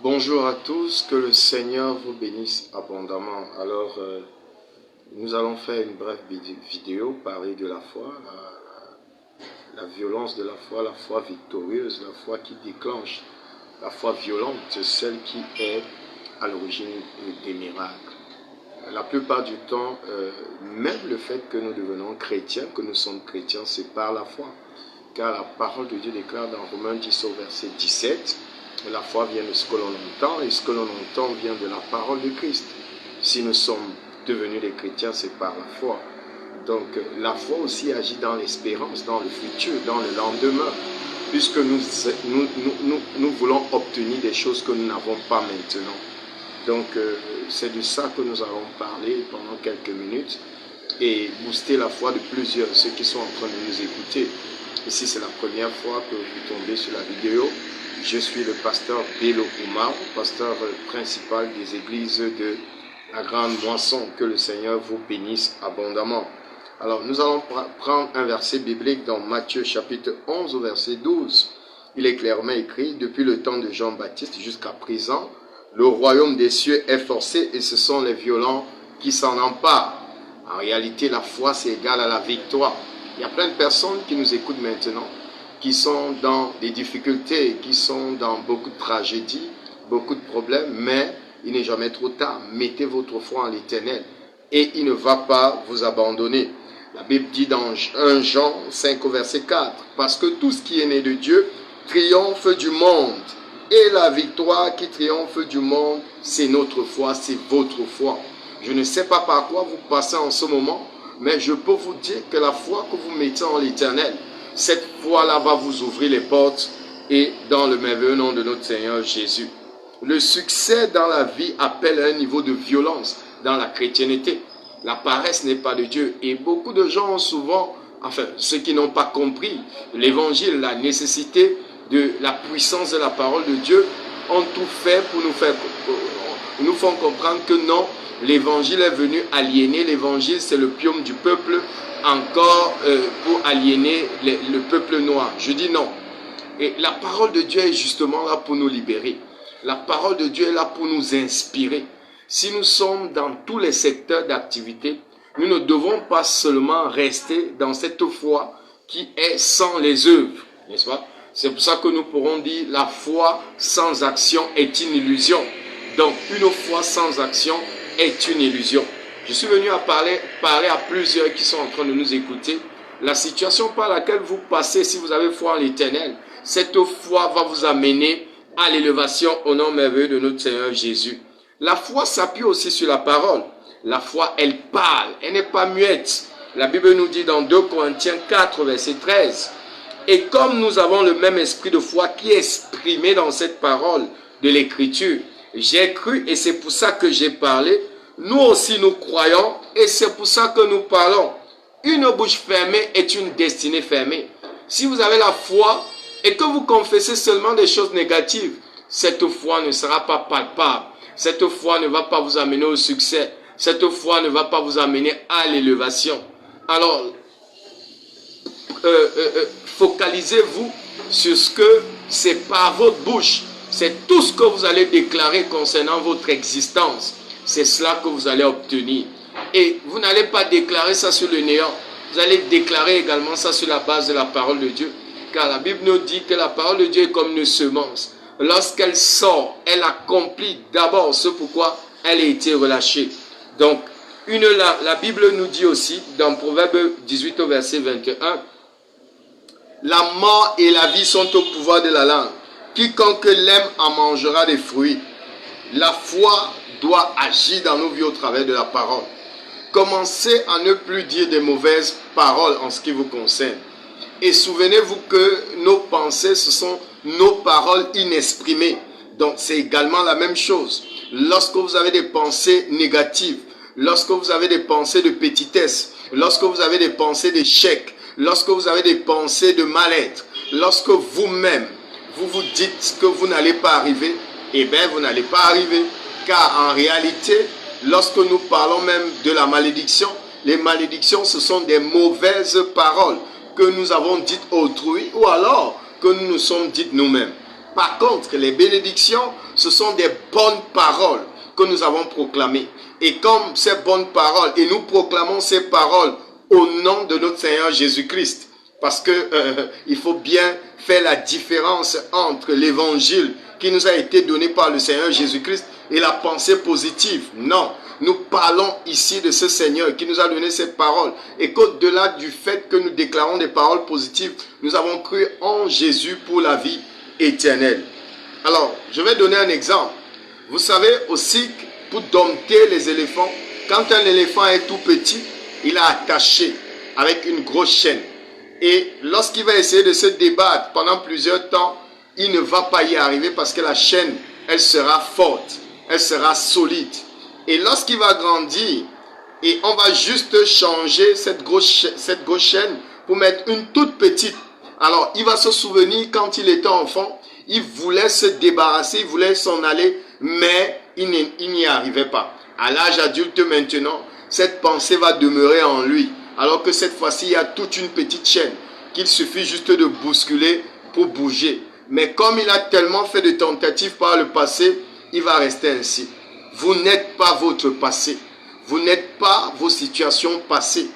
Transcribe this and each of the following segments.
Bonjour à tous, que le Seigneur vous bénisse abondamment. Alors, nous allons faire une brève vidéo, parler de la foi, la violence de la foi victorieuse, la foi qui déclenche, la foi violente, celle qui est à l'origine des miracles. La plupart du temps, même le fait que nous devenons chrétiens, que nous sommes chrétiens, c'est par la foi. Car la parole de Dieu déclare dans Romains 10 au verset 17, la foi vient de ce que l'on entend, et ce que l'on entend vient de la parole de Christ. Si nous sommes devenus des chrétiens, c'est par la foi. Donc la foi aussi agit dans l'espérance, dans le futur, dans le lendemain, puisque nous voulons obtenir des choses que nous n'avons pas maintenant. Donc c'est de ça que nous allons parler pendant quelques minutes et booster la foi de plusieurs, ceux qui sont en train de nous écouter. Et si c'est la première fois que vous tombez sur la vidéo, je suis le pasteur Bello Oumar, pasteur principal des églises de la Grande Moisson. Que le Seigneur vous bénisse abondamment. Alors, nous allons prendre un verset biblique dans Matthieu chapitre 11 au verset 12. Il est clairement écrit, depuis le temps de Jean-Baptiste jusqu'à présent, le royaume des cieux est forcé et ce sont les violents qui s'en emparent. En réalité, la foi, c'est égal à la victoire. Il y a plein de personnes qui nous écoutent maintenant, qui sont dans des difficultés, qui sont dans beaucoup de tragédies, beaucoup de problèmes, mais il n'est jamais trop tard. Mettez votre foi en l'Éternel et il ne va pas vous abandonner. La Bible dit dans 1 Jean 5 au verset 4, « Parce que tout ce qui est né de Dieu triomphe du monde. Et la victoire qui triomphe du monde, c'est notre foi, c'est votre foi. » Je ne sais pas par quoi vous passez en ce moment, mais je peux vous dire que la foi que vous mettez en l'Éternel, cette foi-là va vous ouvrir les portes et dans le merveilleux nom de notre Seigneur Jésus. Le succès dans la vie appelle un niveau de violence dans la chrétienté. La paresse n'est pas de Dieu et beaucoup de gens ont souvent, enfin ceux qui n'ont pas compris l'évangile, la nécessité de la puissance de la parole de Dieu, ont tout fait pour nous font comprendre que non, l'évangile est venu aliéner, l'évangile c'est le pium du peuple, encore pour aliéner le peuple noir. Je dis non. Et la parole de Dieu est justement là pour nous libérer. La parole de Dieu est là pour nous inspirer. Si nous sommes dans tous les secteurs d'activité, nous ne devons pas seulement rester dans cette foi qui est sans les œuvres, n'est-ce pas? C'est pour ça que nous pourrons dire la foi sans action est une illusion. Donc une foi sans action est une illusion. Je suis venu à parler à plusieurs qui sont en train de nous écouter. La situation par laquelle vous passez, si vous avez foi en l'Éternel, cette foi va vous amener à l'élévation au nom merveilleux de notre Seigneur Jésus. La foi s'appuie aussi sur la parole. La foi, elle parle, elle n'est pas muette. La Bible nous dit dans 2 Corinthiens 4, verset 13, « Et comme nous avons le même esprit de foi qui est exprimé dans cette parole de l'Écriture, j'ai cru et c'est pour ça que j'ai parlé. Nous aussi nous croyons et c'est pour ça que nous parlons. Une bouche fermée est une destinée fermée. » Si vous avez la foi et que vous confessez seulement des choses négatives, cette foi ne sera pas palpable. Cette foi ne va pas vous amener au succès. Cette foi ne va pas vous amener à l'élévation. Alors, focalisez-vous sur ce que c'est par votre bouche. C'est tout ce que vous allez déclarer concernant votre existence. C'est cela que vous allez obtenir. Et vous n'allez pas déclarer ça sur le néant. Vous allez déclarer également ça sur la base de la parole de Dieu. Car la Bible nous dit que la parole de Dieu est comme une semence. Lorsqu'elle sort, elle accomplit d'abord ce pourquoi elle a été relâchée. Donc, la Bible nous dit aussi, dans Proverbe 18 au verset 21, « La mort et la vie sont au pouvoir de la langue. Quiconque l'aime en mangera des fruits. » La foi doit agir dans nos vies au travers de la parole. Commencez à ne plus dire des mauvaises paroles en ce qui vous concerne. Et souvenez-vous que nos pensées, ce sont nos paroles inexprimées. Donc c'est également la même chose. Lorsque vous avez des pensées négatives, lorsque vous avez des pensées de petitesse, lorsque vous avez des pensées d'échec, lorsque vous avez des pensées de mal-être, lorsque vous-même, vous vous dites que vous n'allez pas arriver, eh bien vous n'allez pas arriver. Car en réalité, lorsque nous parlons même de la malédiction, les malédictions ce sont des mauvaises paroles que nous avons dites autrui ou alors que nous nous sommes dites nous-mêmes. Par contre, les bénédictions, ce sont des bonnes paroles que nous avons proclamées. Et comme ces bonnes paroles, et nous proclamons ces paroles au nom de notre Seigneur Jésus-Christ. Parce que il faut bien faire la différence entre l'évangile qui nous a été donné par le Seigneur Jésus-Christ et la pensée positive. Non, nous parlons ici de ce Seigneur qui nous a donné ces paroles. Et qu'au-delà du fait que nous déclarons des paroles positives, nous avons cru en Jésus pour la vie éternelle. Alors, je vais donner un exemple. Vous savez aussi que pour dompter les éléphants, quand un éléphant est tout petit, il est attaché avec une grosse chaîne. Et lorsqu'il va essayer de se débattre pendant plusieurs temps, il ne va pas y arriver parce que la chaîne, elle sera forte, elle sera solide. Et lorsqu'il va grandir, et on va juste changer cette grosse chaîne pour mettre une toute petite. Alors, il va se souvenir quand il était enfant, il voulait se débarrasser, il voulait s'en aller, mais il n'y arrivait pas. À l'âge adulte maintenant, cette pensée va demeurer en lui. Alors que cette fois-ci, il y a toute une petite chaîne qu'il suffit juste de bousculer pour bouger. Mais comme il a tellement fait de tentatives par le passé, il va rester ainsi. Vous n'êtes pas votre passé. Vous n'êtes pas vos situations passées.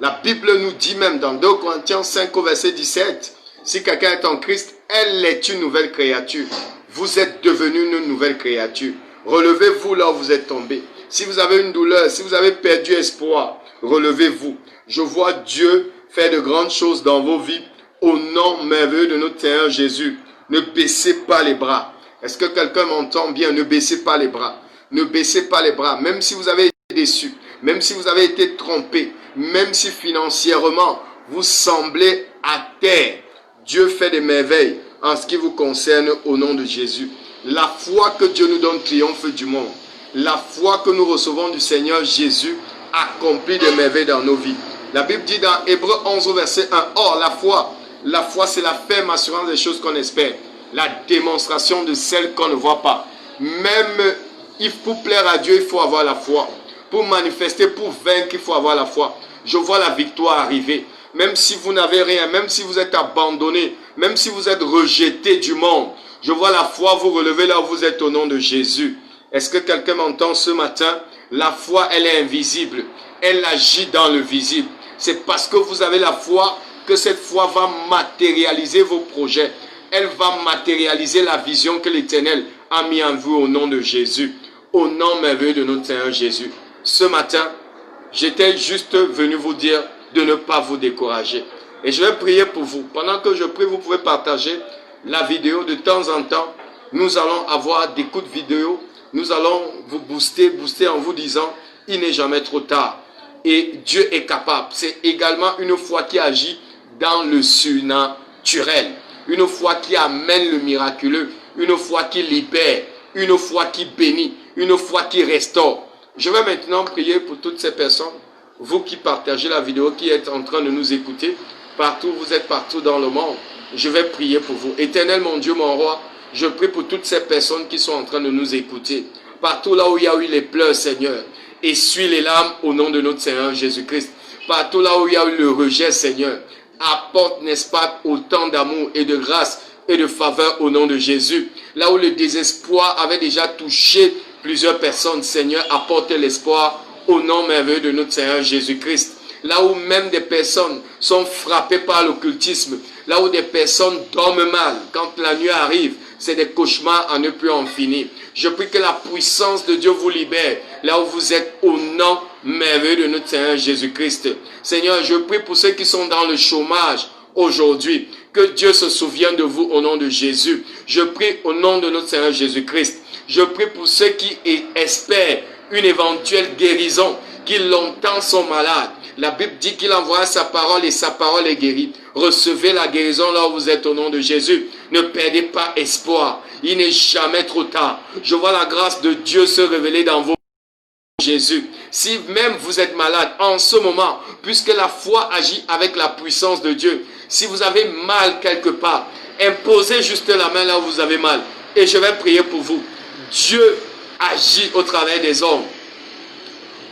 La Bible nous dit même dans 2 Corinthiens 5 au verset 17, si quelqu'un est en Christ, elle est une nouvelle créature. Vous êtes devenu une nouvelle créature. Relevez-vous là où vous êtes tombé. Si vous avez une douleur, si vous avez perdu espoir, relevez-vous. Je vois Dieu faire de grandes choses dans vos vies au nom merveilleux de notre Seigneur Jésus. Ne baissez pas les bras. Est-ce que quelqu'un m'entend bien? Ne baissez pas les bras. Ne baissez pas les bras. Même si vous avez été déçu, même si vous avez été trompé, même si financièrement vous semblez à terre, Dieu fait des merveilles en ce qui vous concerne au nom de Jésus. La foi que Dieu nous donne triomphe du monde. La foi que nous recevons du Seigneur Jésus accomplit des merveilles dans nos vies. La Bible dit dans Hébreux 11 au verset 1, or la foi c'est la ferme assurance des choses qu'on espère, la démonstration de celles qu'on ne voit pas. Même pour plaire à Dieu, il faut avoir la foi. Pour manifester, pour vaincre, il faut avoir la foi. Je vois la victoire arriver. Même si vous n'avez rien, même si vous êtes abandonné, même si vous êtes rejeté du monde, je vois la foi vous relever là où vous êtes au nom de Jésus. Est-ce que quelqu'un m'entend ce matin? La foi, elle est invisible. Elle agit dans le visible. C'est parce que vous avez la foi que cette foi va matérialiser vos projets. Elle va matérialiser la vision que l'Éternel a mis en vous au nom de Jésus. Au nom merveilleux de notre Seigneur Jésus. Ce matin, j'étais juste venu vous dire de ne pas vous décourager. Et je vais prier pour vous. Pendant que je prie, vous pouvez partager la vidéo de temps en temps. Nous allons avoir des coups de vidéo. Nous allons vous booster en vous disant, il n'est jamais trop tard. Et Dieu est capable. C'est également une foi qui agit dans le surnaturel. Une foi qui amène le miraculeux. Une foi qui libère. Une foi qui bénit. Une foi qui restaure. Je vais maintenant prier pour toutes ces personnes. Vous qui partagez la vidéo, qui êtes en train de nous écouter. Partout, vous êtes partout dans le monde. Je vais prier pour vous. Éternel, mon Dieu, mon roi. Je prie pour toutes ces personnes qui sont en train de nous écouter. Partout là où il y a eu les pleurs, Seigneur. Essuie les larmes au nom de notre Seigneur Jésus-Christ. Partout là où il y a eu le rejet, Seigneur. Apporte, n'est-ce pas, autant d'amour et de grâce et de faveur au nom de Jésus. Là où le désespoir avait déjà touché plusieurs personnes, Seigneur, apporte l'espoir au nom merveilleux de notre Seigneur Jésus-Christ. Là où même des personnes sont frappées par l'occultisme. Là où des personnes dorment mal quand la nuit arrive. C'est des cauchemars à ne plus en finir. Je prie que la puissance de Dieu vous libère là où vous êtes au nom merveilleux de notre Seigneur Jésus-Christ. Seigneur, je prie pour ceux qui sont dans le chômage aujourd'hui. Que Dieu se souvienne de vous au nom de Jésus. Je prie au nom de notre Seigneur Jésus-Christ. Je prie pour ceux qui espèrent une éventuelle guérison, qui longtemps sont malades. La Bible dit qu'il envoie sa parole et sa parole est guérie. Recevez la guérison là où vous êtes au nom de Jésus. Ne perdez pas espoir. Il n'est jamais trop tard. Je vois la grâce de Dieu se révéler dans vos Jésus. Si même vous êtes malade en ce moment, puisque la foi agit avec la puissance de Dieu, si vous avez mal quelque part, imposez juste la main là où vous avez mal. Et je vais prier pour vous. Dieu agit au travers des hommes.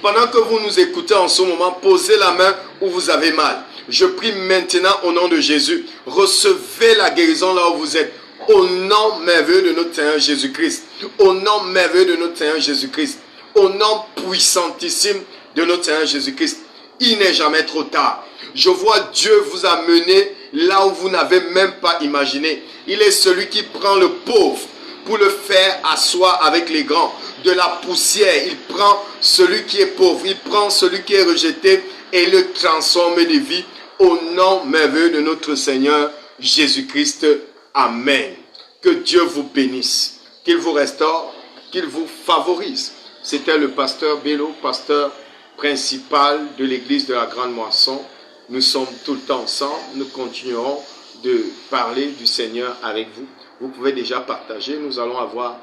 Pendant que vous nous écoutez en ce moment, posez la main où vous avez mal. Je prie maintenant au nom de Jésus. Recevez la guérison là où vous êtes. Au nom merveilleux de notre Seigneur Jésus-Christ. Au nom merveilleux de notre Seigneur Jésus-Christ. Au nom puissantissime de notre Seigneur Jésus-Christ. Il n'est jamais trop tard. Je vois Dieu vous amener là où vous n'avez même pas imaginé. Il est celui qui prend le pauvre pour le faire asseoir avec les grands. De la poussière, il prend celui qui est pauvre, il prend celui qui est rejeté et le transforme de vie. Au nom merveilleux de notre Seigneur Jésus-Christ. Amen. Que Dieu vous bénisse, qu'il vous restaure, qu'il vous favorise. C'était le pasteur Bello, pasteur principal de l'église de la Grande Moisson. Nous sommes tout le temps ensemble. Nous continuerons de parler du Seigneur avec vous. Vous pouvez déjà partager. Nous allons avoir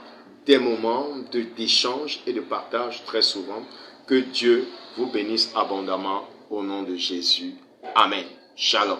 des moments d'échange et de partage très souvent. Que Dieu vous bénisse abondamment au nom de Jésus. Amen. Shalom.